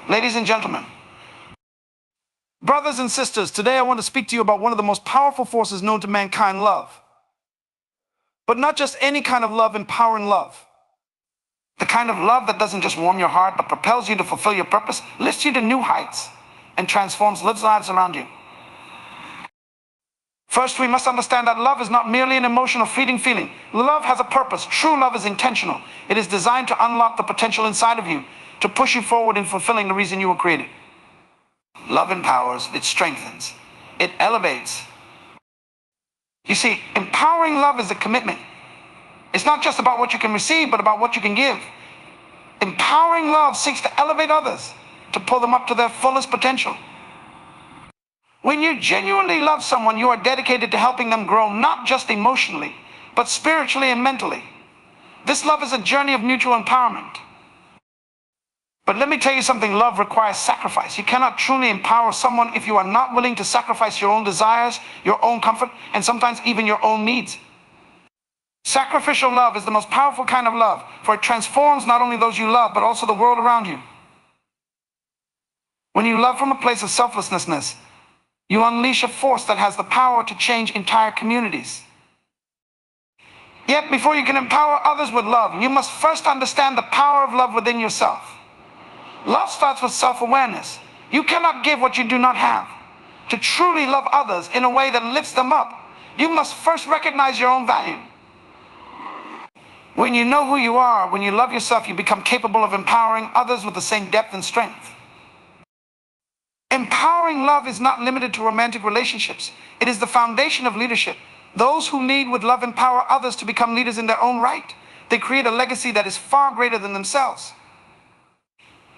Ladies and gentlemen, brothers and sisters, today I want to speak to you about one of the most powerful forces known to mankind, love. But not just any kind of love, empowering love. The kind of love that doesn't just warm your heart, but propels you to fulfill your purpose, lifts you to new heights, and transforms lives around you. First, we must understand that love is not merely an emotional fleeting feeling. Love has a purpose. True love is intentional. It is designed to unlock the potential inside of you, to push you forward in fulfilling the reason you were created. Love empowers, it strengthens, it elevates. You see, empowering love is a commitment. It's not just about what you can receive, but about what you can give. Empowering love seeks to elevate others, to pull them up to their fullest potential. When you genuinely love someone, you are dedicated to helping them grow, not just emotionally, but spiritually and mentally. This love is a journey of mutual empowerment. But let me tell you something, love requires sacrifice. You cannot truly empower someone if you are not willing to sacrifice your own desires, your own comfort, and sometimes even your own needs. Sacrificial love is the most powerful kind of love, for it transforms not only those you love, but also the world around you. When you love from a place of selflessness, you unleash a force that has the power to change entire communities. Yet, before you can empower others with love, you must first understand the power of love within yourself. Love starts with self-awareness. You cannot give what you do not have. To truly love others in a way that lifts them up, you must first recognize your own value. When you know who you are, when you love yourself, you become capable of empowering others with the same depth and strength. Empowering love is not limited to romantic relationships. It is the foundation of leadership. Those who lead with love empower others to become leaders in their own right. They create a legacy that is far greater than themselves.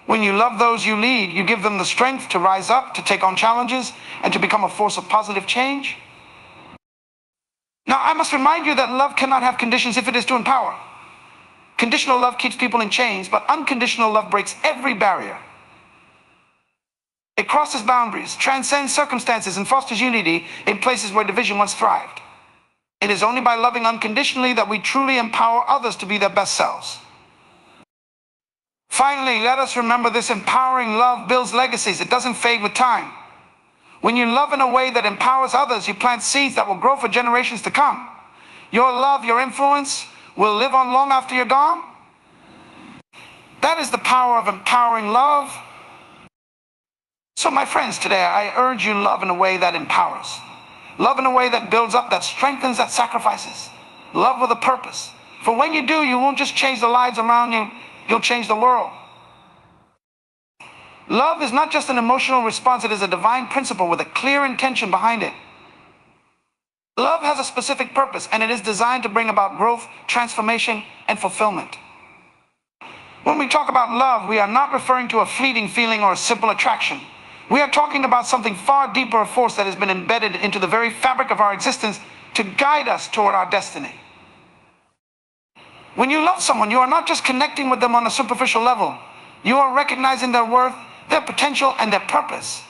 When you love those you lead, you give them the strength to rise up, to take on challenges, and to become a force of positive change. Now, I must remind you that love cannot have conditions if it is to empower. Conditional love keeps people in chains, but unconditional love breaks every barrier. It crosses boundaries, transcends circumstances, and fosters unity in places where division once thrived. It is only by loving unconditionally that we truly empower others to be their best selves. Finally, let us remember this: empowering love builds legacies. It doesn't fade with time. When you love in a way that empowers others, you plant seeds that will grow for generations to come. Your love, your influence, will live on long after you're gone. That is the power of empowering love. So my friends, today I urge you, love in a way that empowers. Love in a way that builds up, that strengthens, that sacrifices. Love with a purpose. For when you do, you won't just change the lives around you, you'll change the world. Love is not just an emotional response, it is a divine principle with a clear intention behind it. Love has a specific purpose, and it is designed to bring about growth, transformation, and fulfillment. When we talk about love, we are not referring to a fleeting feeling or a simple attraction. We are talking about something far deeper, a force that has been embedded into the very fabric of our existence to guide us toward our destiny. When you love someone, you are not just connecting with them on a superficial level. You are recognizing their worth, their potential, and their purpose.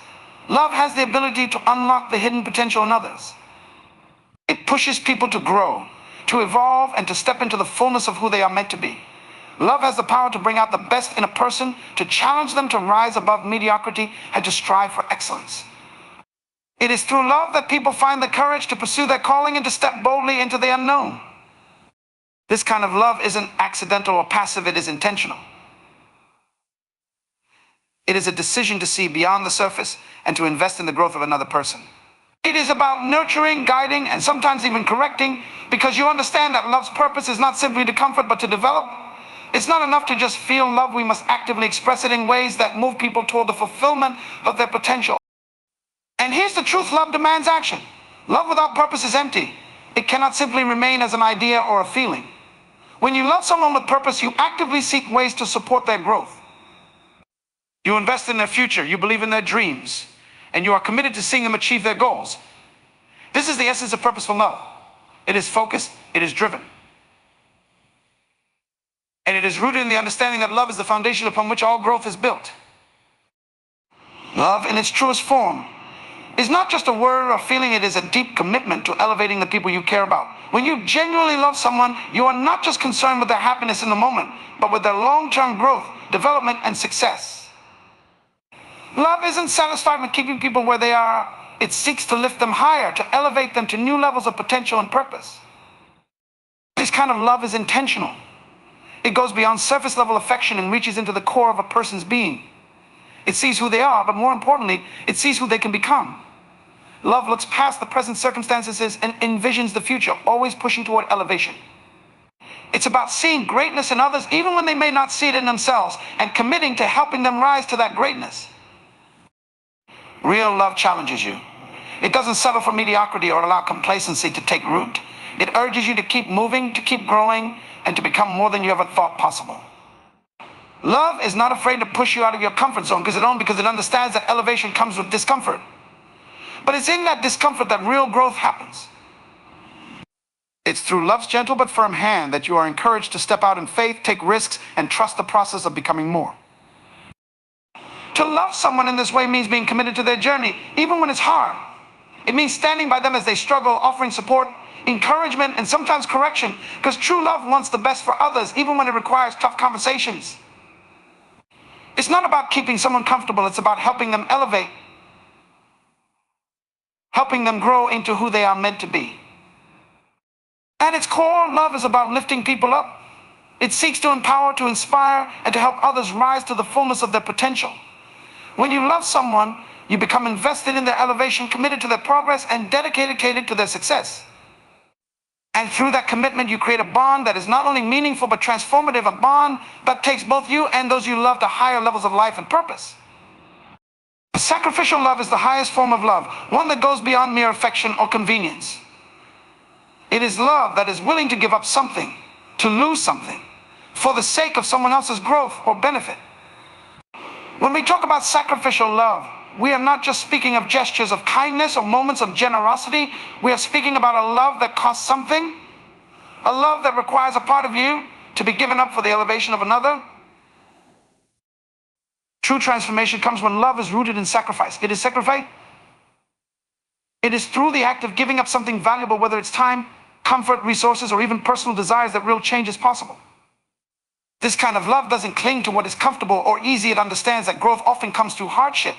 Love has the ability to unlock the hidden potential in others. It pushes people to grow, to evolve, and to step into the fullness of who they are meant to be. Love has the power to bring out the best in a person, to challenge them to rise above mediocrity and to strive for excellence. It is through love that people find the courage to pursue their calling and to step boldly into the unknown. This kind of love isn't accidental or passive, it is intentional. It is a decision to see beyond the surface and to invest in the growth of another person. It is about nurturing, guiding, and sometimes even correcting, because you understand that love's purpose is not simply to comfort, but to develop. It's not enough to just feel love. We must actively express it in ways that move people toward the fulfillment of their potential. And here's the truth: love demands action. Love without purpose is empty. It cannot simply remain as an idea or a feeling. When you love someone with purpose, you actively seek ways to support their growth. You invest in their future, you believe in their dreams, and you are committed to seeing them achieve their goals. This is the essence of purposeful love. It is focused, it is driven. And it is rooted in the understanding that love is the foundation upon which all growth is built. Love in its truest form is not just a word or feeling, it is a deep commitment to elevating the people you care about. When you genuinely love someone, you are not just concerned with their happiness in the moment, but with their long-term growth, development, and success. Love isn't satisfied with keeping people where they are. It seeks to lift them higher, to elevate them to new levels of potential and purpose. This kind of love is intentional. It goes beyond surface level affection and reaches into the core of a person's being. It sees who they are, but more importantly, it sees who they can become. Love looks past the present circumstances and envisions the future, always pushing toward elevation. It's about seeing greatness in others, even when they may not see it in themselves, and committing to helping them rise to that greatness. Real love challenges you. It doesn't settle for mediocrity or allow complacency to take root. It urges you to keep moving, to keep growing, and to become more than you ever thought possible. Love is not afraid to push you out of your comfort zone because it understands that elevation comes with discomfort. But it's in that discomfort that real growth happens. It's through love's gentle but firm hand that you are encouraged to step out in faith, take risks, and trust the process of becoming more. To love someone in this way means being committed to their journey, even when it's hard. It means standing by them as they struggle, offering support, encouragement, and sometimes correction, because true love wants the best for others, even when it requires tough conversations. It's not about keeping someone comfortable, it's about helping them elevate, helping them grow into who they are meant to be. At its core, love is about lifting people up. It seeks to empower, to inspire, and to help others rise to the fullness of their potential. When you love someone, you become invested in their elevation, committed to their progress, and dedicated to their success. And through that commitment, you create a bond that is not only meaningful but transformative, a bond that takes both you and those you love to higher levels of life and purpose. Sacrificial love is the highest form of love, one that goes beyond mere affection or convenience. It is love that is willing to give up something, to lose something, for the sake of someone else's growth or benefit. When we talk about sacrificial love, we are not just speaking of gestures of kindness or moments of generosity. We are speaking about a love that costs something, a love that requires a part of you to be given up for the elevation of another. True transformation comes when love is rooted in sacrifice. It is sacrifice. It is through the act of giving up something valuable, whether it's time, comfort, resources, or even personal desires, that real change is possible. This kind of love doesn't cling to what is comfortable or easy. It understands that growth often comes through hardship,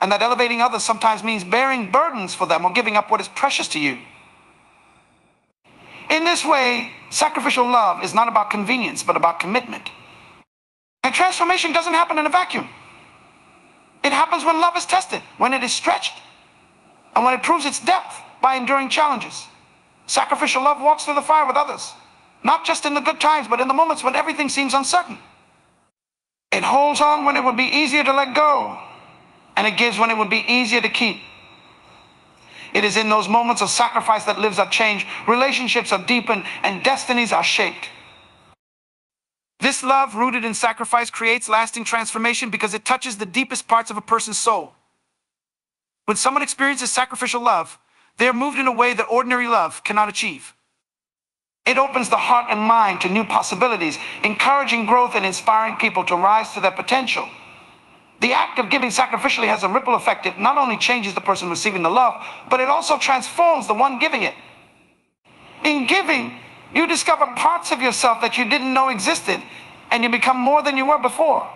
and that elevating others sometimes means bearing burdens for them or giving up what is precious to you. In this way, sacrificial love is not about convenience, but about commitment. And transformation doesn't happen in a vacuum. It happens when love is tested, when it is stretched, and when it proves its depth by enduring challenges. Sacrificial love walks through the fire with others, not just in the good times, but in the moments when everything seems uncertain. It holds on when it would be easier to let go, and it gives when it would be easier to keep. It is in those moments of sacrifice that lives are changed, relationships are deepened, and destinies are shaped. This love, rooted in sacrifice, creates lasting transformation because it touches the deepest parts of a person's soul. When someone experiences sacrificial love, they are moved in a way that ordinary love cannot achieve. It opens the heart and mind to new possibilities, encouraging growth and inspiring people to rise to their potential. The act of giving sacrificially has a ripple effect. It not only changes the person receiving the love, but it also transforms the one giving it. In giving, you discover parts of yourself that you didn't know existed, and you become more than you were before.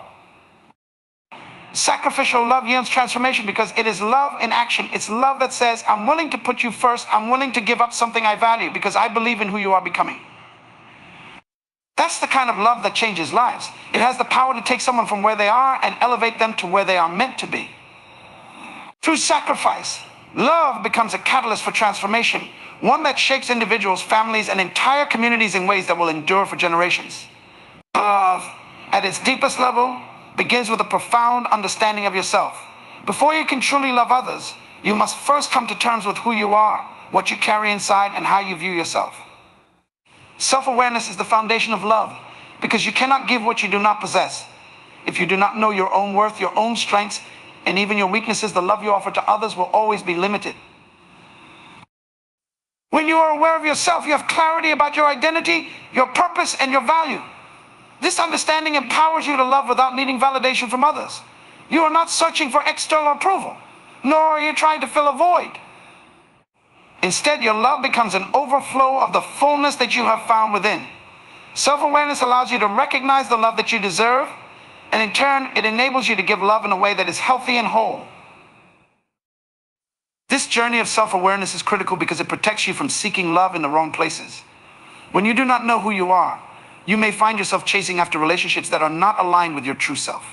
Sacrificial love yields transformation because it is love in action. It's love that says, I'm willing to put you first. I'm willing to give up something I value because I believe in who you are becoming. That's the kind of love that changes lives. It has the power to take someone from where they are and elevate them to where they are meant to be. Through sacrifice, love becomes a catalyst for transformation, one that shapes individuals, families, and entire communities in ways that will endure for generations. Love, at its deepest level, begins with a profound understanding of yourself. Before you can truly love others, you must first come to terms with who you are, what you carry inside, and how you view yourself. Self-awareness is the foundation of love, because you cannot give what you do not possess. If you do not know your own worth, your own strengths, and even your weaknesses, the love you offer to others will always be limited. When you are aware of yourself, you have clarity about your identity, your purpose, and your value. This understanding empowers you to love without needing validation from others. You are not searching for external approval, nor are you trying to fill a void. Instead, your love becomes an overflow of the fullness that you have found within. Self-awareness allows you to recognize the love that you deserve And in turn, it enables you to give love in a way that is healthy and whole. This journey of self-awareness is critical because it protects you from seeking love in the wrong places. When you do not know who you are, you may find yourself chasing after relationships that are not aligned with your true self.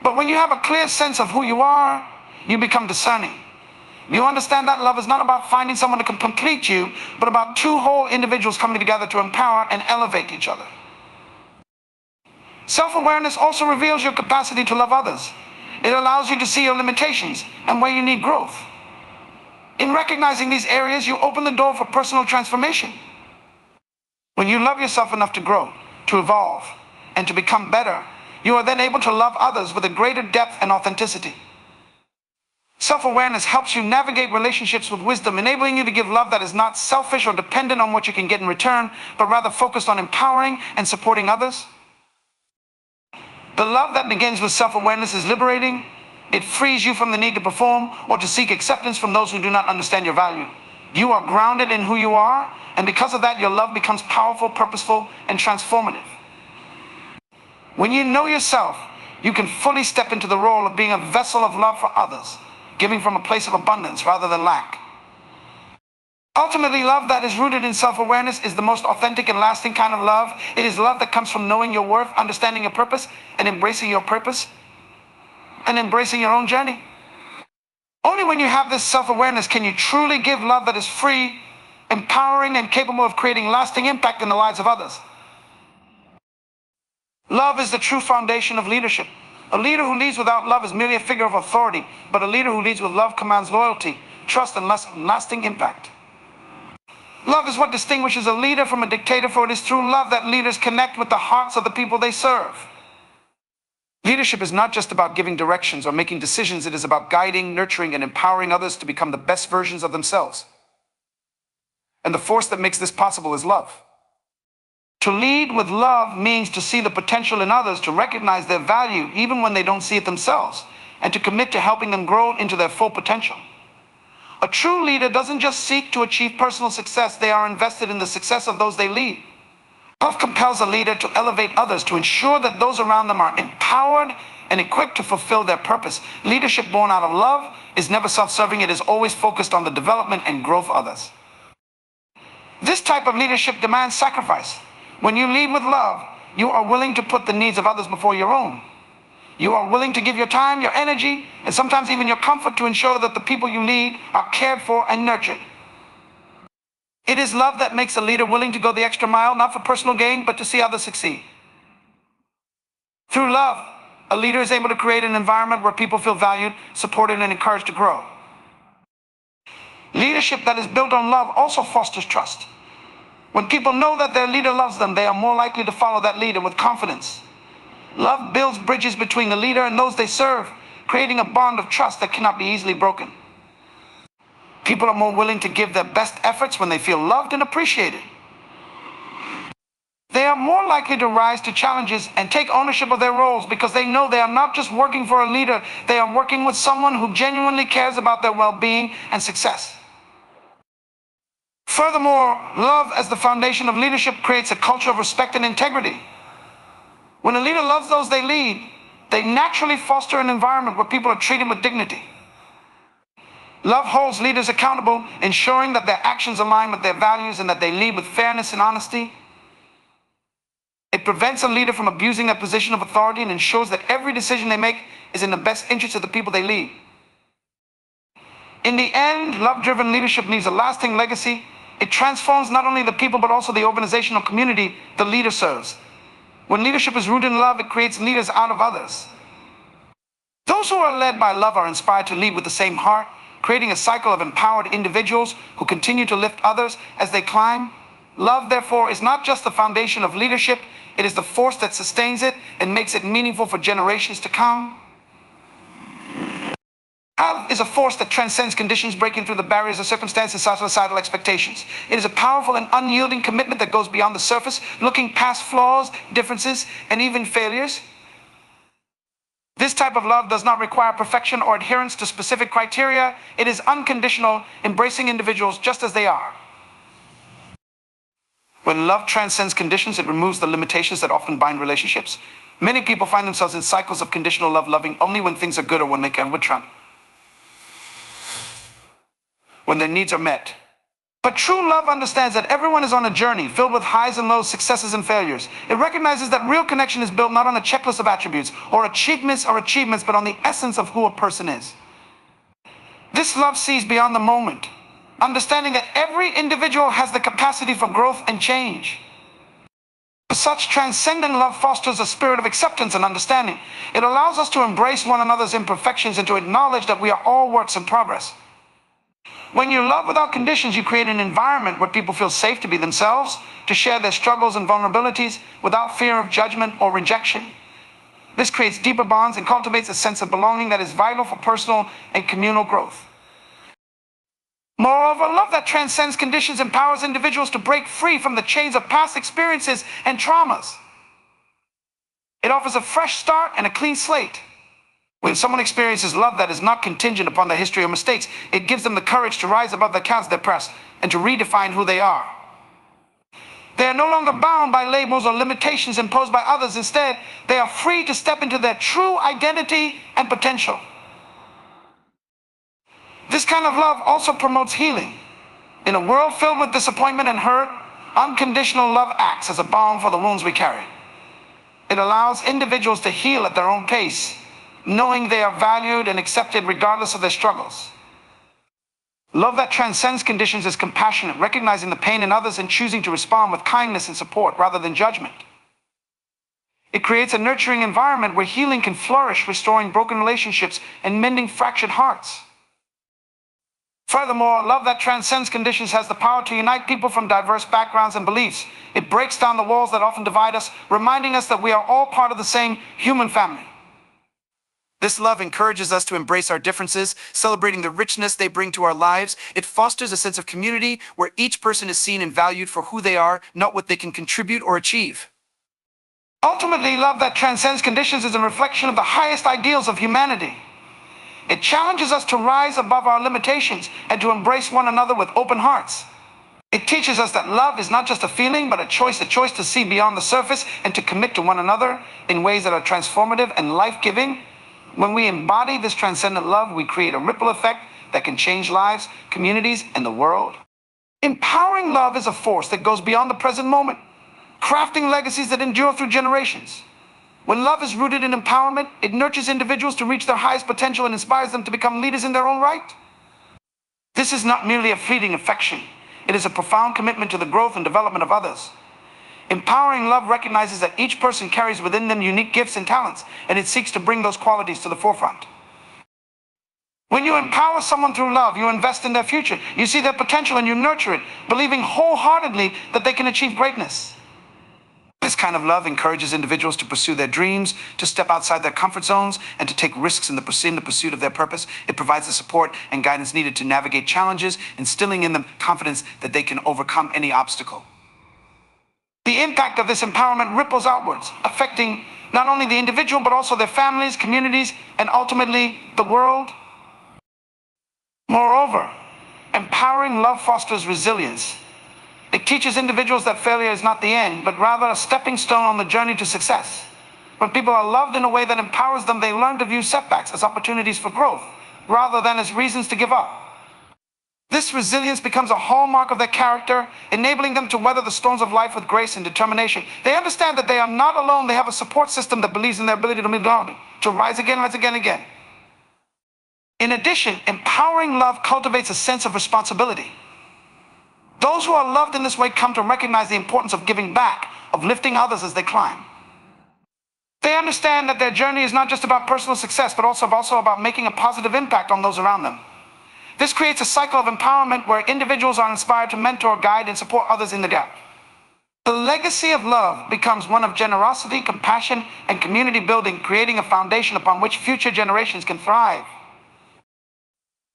But when you have a clear sense of who you are, you become discerning. You understand that love is not about finding someone to complete you, but about two whole individuals coming together to empower and elevate each other. Self-awareness also reveals your capacity to love others. It allows you to see your limitations and where you need growth. In recognizing these areas, you open the door for personal transformation. When you love yourself enough to grow, to evolve, and to become better, you are then able to love others with a greater depth and authenticity. Self-awareness helps you navigate relationships with wisdom, enabling you to give love that is not selfish or dependent on what you can get in return, but rather focused on empowering and supporting others. The love that begins with self-awareness is liberating. It frees you from the need to perform or to seek acceptance from those who do not understand your value. You are grounded in who you are, and because of that, your love becomes powerful, purposeful, and transformative. When you know yourself, you can fully step into the role of being a vessel of love for others, giving from a place of abundance rather than lack. Ultimately, love that is rooted in self-awareness is the most authentic and lasting kind of love. It is love that comes from knowing your worth, understanding your purpose, and embracing your purpose, and embracing your own journey. Only when you have this self-awareness can you truly give love that is free, empowering, and capable of creating lasting impact in the lives of others. Love is the true foundation of leadership. A leader who leads without love is merely a figure of authority, but a leader who leads with love commands loyalty, trust, and lasting impact. Love is what distinguishes a leader from a dictator, for it is through love that leaders connect with the hearts of the people they serve. Leadership is not just about giving directions or making decisions. It is about guiding, nurturing, and empowering others to become the best versions of themselves. And the force that makes this possible is love. To lead with love means to see the potential in others, to recognize their value even when they don't see it themselves, and to commit to helping them grow into their full potential. A true leader doesn't just seek to achieve personal success. They are invested in the success of those they lead. Love compels a leader to elevate others, to ensure that those around them are empowered and equipped to fulfill their purpose. Leadership born out of love is never self-serving. It is always focused on the development and growth of others. This type of leadership demands sacrifice. When you lead with love, you are willing to put the needs of others before your own. You are willing to give your time, your energy, and sometimes even your comfort to ensure that the people you lead are cared for and nurtured. It is love that makes a leader willing to go the extra mile, not for personal gain, but to see others succeed. Through love, a leader is able to create an environment where people feel valued, supported, and encouraged to grow. Leadership that is built on love also fosters trust. When people know that their leader loves them, they are more likely to follow that leader with confidence. Love builds bridges between the leader and those they serve, creating a bond of trust that cannot be easily broken. People are more willing to give their best efforts when they feel loved and appreciated. They are more likely to rise to challenges and take ownership of their roles because they know they are not just working for a leader, they are working with someone who genuinely cares about their well-being and success. Furthermore, love as the foundation of leadership creates a culture of respect and integrity. When a leader loves those they lead, they naturally foster an environment where people are treated with dignity. Love holds leaders accountable, ensuring that their actions align with their values and that they lead with fairness and honesty. It prevents a leader from abusing their position of authority and ensures that every decision they make is in the best interest of the people they lead. In the end, love-driven leadership leaves a lasting legacy. It transforms not only the people but also the organizational community the leader serves. When leadership is rooted in love, it creates leaders out of others. Those who are led by love are inspired to lead with the same heart, creating a cycle of empowered individuals who continue to lift others as they climb. Love, therefore, is not just the foundation of leadership, it is the force that sustains it and makes it meaningful for generations to come. Love is a force that transcends conditions, breaking through the barriers of circumstances and societal expectations. It is a powerful and unyielding commitment that goes beyond the surface, looking past flaws, differences, and even failures. This type of love does not require perfection or adherence to specific criteria. It is unconditional, embracing individuals just as they are. When love transcends conditions, it removes the limitations that often bind relationships. Many people find themselves in cycles of conditional love, loving only when things are good or when they can withdraw, when their needs are met. But true love understands that everyone is on a journey filled with highs and lows, successes and failures. It recognizes that real connection is built not on a checklist of attributes or achievements, but on the essence of who a person is. This love sees beyond the moment, understanding that every individual has the capacity for growth and change. Such transcendent love fosters a spirit of acceptance and understanding. It allows us to embrace one another's imperfections and to acknowledge that we are all works in progress. When you love without conditions, you create an environment where people feel safe to be themselves, to share their struggles and vulnerabilities without fear of judgment or rejection. This creates deeper bonds and cultivates a sense of belonging that is vital for personal and communal growth. Moreover, love that transcends conditions empowers individuals to break free from the chains of past experiences and traumas. It offers a fresh start and a clean slate. When someone experiences love that is not contingent upon their history or mistakes, it gives them the courage to rise above the clouds they're pressed and to redefine who they are. They are no longer bound by labels or limitations imposed by others. Instead, they are free to step into their true identity and potential. This kind of love also promotes healing. In a world filled with disappointment and hurt, unconditional love acts as a balm for the wounds we carry. It allows individuals to heal at their own pace, knowing they are valued and accepted regardless of their struggles. Love that transcends conditions is compassionate, recognizing the pain in others and choosing to respond with kindness and support rather than judgment. It creates a nurturing environment where healing can flourish, restoring broken relationships and mending fractured hearts. Furthermore, love that transcends conditions has the power to unite people from diverse backgrounds and beliefs. It breaks down the walls that often divide us, reminding us that we are all part of the same human family. This love encourages us to embrace our differences, celebrating the richness they bring to our lives. It fosters a sense of community where each person is seen and valued for who they are, not what they can contribute or achieve. Ultimately, love that transcends conditions is a reflection of the highest ideals of humanity. It challenges us to rise above our limitations and to embrace one another with open hearts. It teaches us that love is not just a feeling, but a choice to see beyond the surface and to commit to one another in ways that are transformative and life-giving. When we embody this transcendent love, we create a ripple effect that can change lives, communities, and the world. Empowering love is a force that goes beyond the present moment, crafting legacies that endure through generations. When love is rooted in empowerment, it nurtures individuals to reach their highest potential and inspires them to become leaders in their own right. This is not merely a fleeting affection. It is a profound commitment to the growth and development of others. Empowering love recognizes that each person carries within them unique gifts and talents, and it seeks to bring those qualities to the forefront. When you empower someone through love, you invest in their future. You see their potential and you nurture it, believing wholeheartedly that they can achieve greatness. This kind of love encourages individuals to pursue their dreams, to step outside their comfort zones, and to take risks in the pursuit of their purpose. It provides the support and guidance needed to navigate challenges, instilling in them confidence that they can overcome any obstacle. The impact of this empowerment ripples outwards, affecting not only the individual, but also their families, communities, and ultimately the world. Moreover, empowering love fosters resilience. It teaches individuals that failure is not the end, but rather a stepping stone on the journey to success. When people are loved in a way that empowers them, they learn to view setbacks as opportunities for growth, rather than as reasons to give up. This resilience becomes a hallmark of their character, enabling them to weather the storms of life with grace and determination. They understand that they are not alone. They have a support system that believes in their ability to move on, to rise again. In addition, empowering love cultivates a sense of responsibility. Those who are loved in this way come to recognize the importance of giving back, of lifting others as they climb. They understand that their journey is not just about personal success, but also about making a positive impact on those around them. This creates a cycle of empowerment where individuals are inspired to mentor, guide, and support others in the gap. The legacy of love becomes one of generosity, compassion, and community building, creating a foundation upon which future generations can thrive.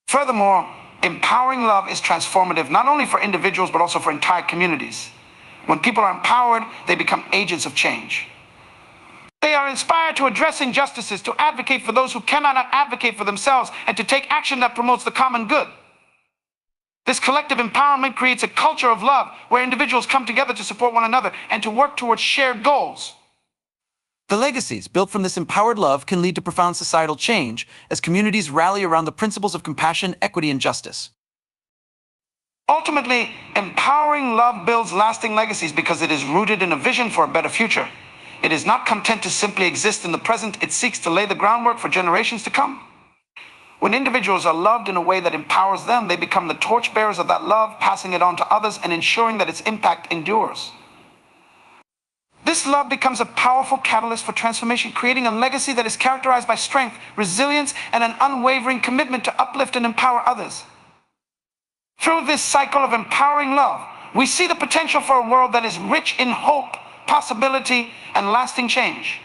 Furthermore, empowering love is transformative, not only for individuals, but also for entire communities. When people are empowered, they become agents of change. They are inspired to address injustices, to advocate for those who cannot advocate for themselves, and to take action that promotes the common good. This collective empowerment creates a culture of love where individuals come together to support one another and to work towards shared goals. The legacies built from this empowered love can lead to profound societal change as communities rally around the principles of compassion, equity, and justice. Ultimately, empowering love builds lasting legacies because it is rooted in a vision for a better future. It is not content to simply exist in the present, it seeks to lay the groundwork for generations to come. When individuals are loved in a way that empowers them, they become the torchbearers of that love, passing it on to others and ensuring that its impact endures. This love becomes a powerful catalyst for transformation, creating a legacy that is characterized by strength, resilience, and an unwavering commitment to uplift and empower others. Through this cycle of empowering love, we see the potential for a world that is rich in hope, possibility, and lasting change.